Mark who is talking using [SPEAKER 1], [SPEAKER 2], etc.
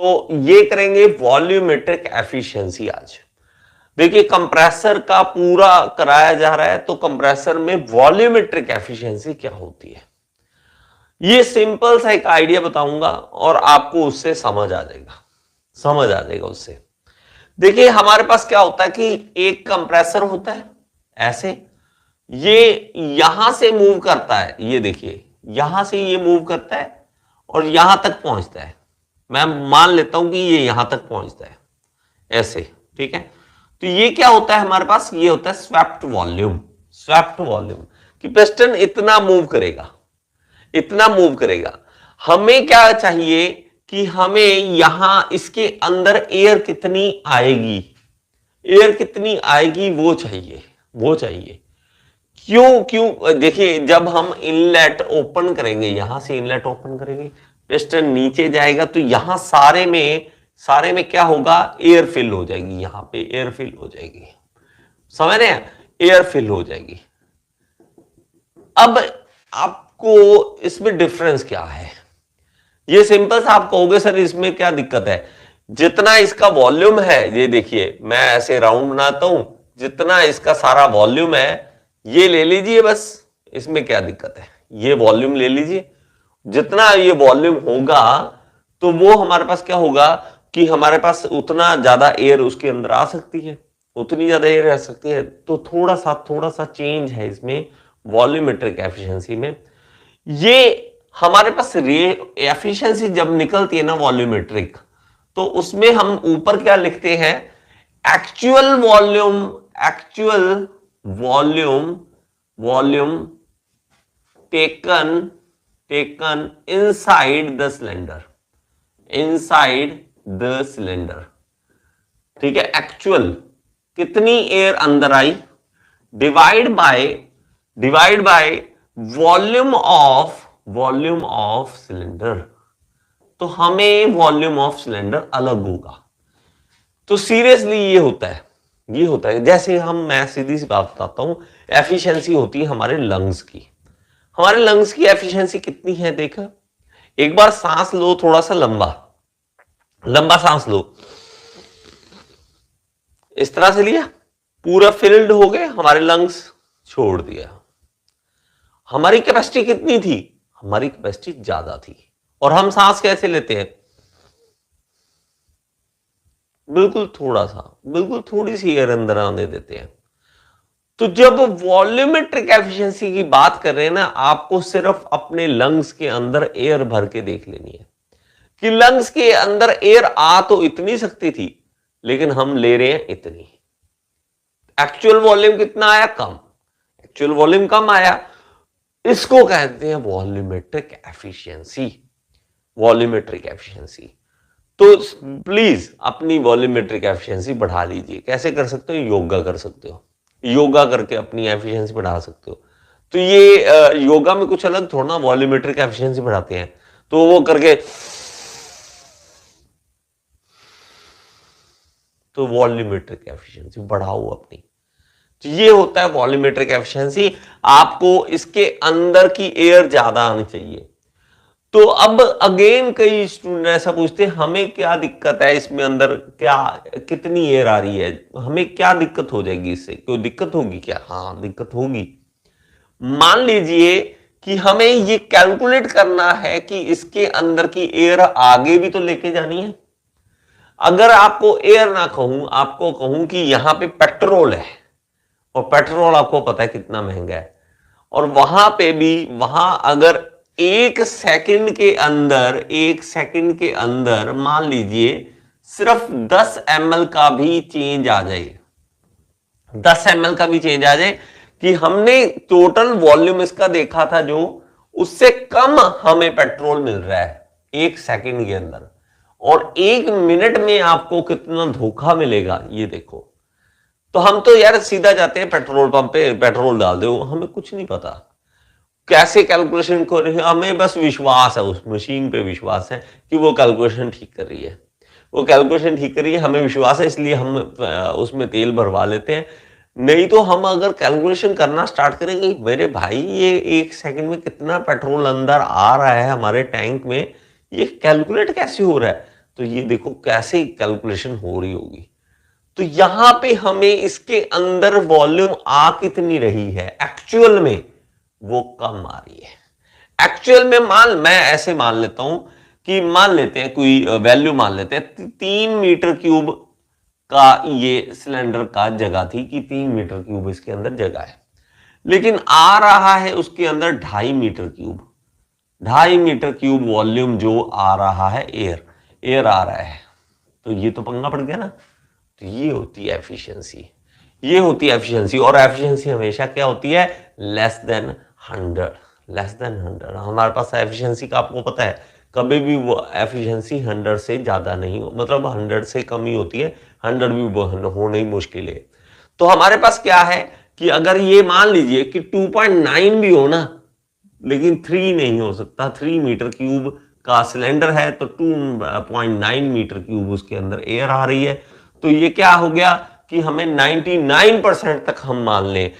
[SPEAKER 1] तो ये करेंगे वॉल्यूमेट्रिक एफिशिएंसी आज। देखिए कंप्रेसर का पूरा कराया जा रहा है, तो कंप्रेसर में वॉल्यूमेट्रिक एफिशिएंसी क्या होती है, ये सिंपल सा एक आइडिया बताऊंगा और आपको उससे समझ आ जाएगा उससे। देखिए हमारे पास क्या होता है कि एक कंप्रेसर होता है ऐसे, ये यहां से मूव करता है, ये देखिए यहां से ये मूव करता है और यहां तक पहुंचता है। मैं मान लेता हूं कि ये यहां तक पहुंचता है ऐसे, ठीक है। तो ये क्या होता है हमारे पास, ये होता है स्वेप्ट वॉल्यूम कि पिस्टन इतना मूव करेगा। हमें क्या चाहिए कि हमें यहां इसके अंदर एयर कितनी आएगी वो चाहिए। क्यों देखिए जब हम इनलेट ओपन करेंगे, यहां से इनलेट ओपन करेंगे, पिस्टन नीचे जाएगा, तो यहां सारे में क्या होगा, एयर फिल हो जाएगी, यहां पे एयर फिल हो जाएगी, समझ रहे हैं, एयर फिल हो जाएगी। अब आपको इसमें डिफरेंस क्या है, ये सिंपल सा आप कहोगे सर इसमें क्या दिक्कत है, जितना इसका वॉल्यूम है, ये देखिए मैं ऐसे राउंड बनाता हूं, जितना इसका सारा वॉल्यूम है ये ले लीजिए बस, इसमें क्या दिक्कत है, ये वॉल्यूम ले लीजिए, जितना ये वॉल्यूम होगा तो वो हमारे पास क्या होगा कि हमारे पास उतना ज्यादा एयर उसके अंदर आ सकती है, उतनी ज्यादा एयर आ सकती है। तो थोड़ा सा चेंज है इसमें वॉल्यूमेट्रिक एफिशिएंसी में। ये हमारे पास एफिशिएंसी जब निकलती है ना वॉल्यूमेट्रिक, तो उसमें हम ऊपर क्या लिखते हैं, actual volume taken inside the cylinder, ठीक है। एक्चुअल कितनी एयर अंदर आई, divide by volume of cylinder, तो हमें वॉल्यूम ऑफ सिलेंडर अलग होगा। तो सीरियसली ये होता है जैसे मैं सीधी सी बात बताता हूं, एफिशिएंसी होती है हमारे लंग्स की एफिशिएंसी कितनी है, देखा, एक बार सांस लो, थोड़ा सा लंबा सांस लो, इस तरह से लिया, पूरा फिल्ड हो गए हमारे लंग्स, छोड़ दिया। हमारी कैपेसिटी कितनी थी, हमारी कैपेसिटी ज्यादा थी, और हम सांस कैसे लेते हैं, बिल्कुल थोड़ी सी एयर अंदर आने देते हैं। तो जब वॉल्यूमेट्रिक एफिशिएंसी की बात कर रहे हैं ना, आपको सिर्फ अपने लंग्स के अंदर एयर भर के देख लेनी है कि लंग्स के अंदर एयर आ तो इतनी सकती थी, लेकिन हम ले रहे हैं इतनी। एक्चुअल वॉल्यूम कितना आया, एक्चुअल वॉल्यूम कम आया, इसको कहते हैं वॉल्यूमेट्रिक एफिशिएंसी। तो प्लीज अपनी वॉल्यूमेट्रिक एफिशिएंसी बढ़ा लीजिए। कैसे कर सकते हो, योगा कर सकते हो, योगा करके अपनी एफिशिएंसी बढ़ा सकते हो। तो ये योगा में कुछ अलग थोड़ा ना वॉल्यूमेट्रिक एफिशिएंसी बढ़ाते हैं, तो वो करके तो वॉल्यूमेट्रिक एफिशिएंसी बढ़ाओ अपनी। तो ये होता है वॉल्यूमेट्रिक एफिशिएंसी, आपको इसके अंदर की एयर ज्यादा आनी चाहिए। तो अब अगेन कई स्टूडेंट ऐसा पूछते हैं हमें क्या दिक्कत है इसमें, अंदर क्या कितनी एयर आ रही है, हमें क्या दिक्कत हो जाएगी इससे, कोई दिक्कत होगी क्या, हाँ दिक्कत होगी। मान लीजिए कि हमें ये कैलकुलेट करना है कि इसके अंदर की एयर आगे भी तो लेके जानी है। अगर आपको एयर ना कहूं, आपको कहूं कि यहां पे पेट्रोल है, और पेट्रोल आपको पता है कितना महंगा है, और वहां अगर एक सेकंड के अंदर मान लीजिए सिर्फ 10 ml का भी चेंज आ जाए, 10 ml का भी चेंज आ जाए, कि हमने टोटल वॉल्यूम इसका देखा था जो, उससे कम हमें पेट्रोल मिल रहा है एक सेकंड के अंदर, और एक मिनट में आपको कितना धोखा मिलेगा ये देखो। तो हम तो यार सीधा जाते हैं पेट्रोल पंप पे, पेट्रोल डाल दो, हमें कुछ नहीं पता कैसे कैलकुलेशन कर रही है, हमें बस विश्वास है, उस मशीन पे विश्वास है कि वो कैलकुलेशन ठीक कर रही है, हमें विश्वास है, इसलिए हम उसमें तेल भरवा लेते हैं। नहीं तो हम अगर कैलकुलेशन करना स्टार्ट करेंगे, मेरे भाई ये एक सेकंड में कितना पेट्रोल अंदर आ रहा है हमारे टैंक में, ये कैलकुलेट कैसे हो रहा है, तो ये देखो कैसे कैलकुलेशन हो रही होगी। तो यहां पे हमें इसके अंदर वॉल्यूम आ कितनी रही है एक्चुअल में, वो कम आ रही है एक्चुअल में। मैं ऐसे मान लेता हूं कि मान लेते हैं कोई वैल्यू मान लेते हैं 3 मीटर क्यूब का ये सिलेंडर का जगह थी कि 3 मीटर क्यूब इसके अंदर जगह है, लेकिन आ रहा है उसके अंदर 2.5 metre cube, 2.5 metre cube volume जो आ रहा है एयर आ रहा है। तो ये तो पंगा पड़ गया ना। तो ये होती है एफिशिएंसी, ये होती है एफिशिएंसी। और एफिशिएंसी हमेशा क्या होती है, लेस देन 100, लेस देन 100। हमारे पास एफिशिएंसी का आपको पता है कभी भी वो एफिशिएंसी 100 से ज्यादा नहीं हो, मतलब 100 से कम ही होती है, 100 भी होना ही मुश्किल है। तो हमारे पास क्या है कि अगर ये मान लीजिए कि 2.9 भी हो ना, लेकिन 3 नहीं हो सकता, 3 मीटर क्यूब का सिलेंडर है तो 2.9 मीटर क्यूब उसके अंदर एयर आ रही है। तो ये क्या हो गया कि हमें 99% तक हम मान लें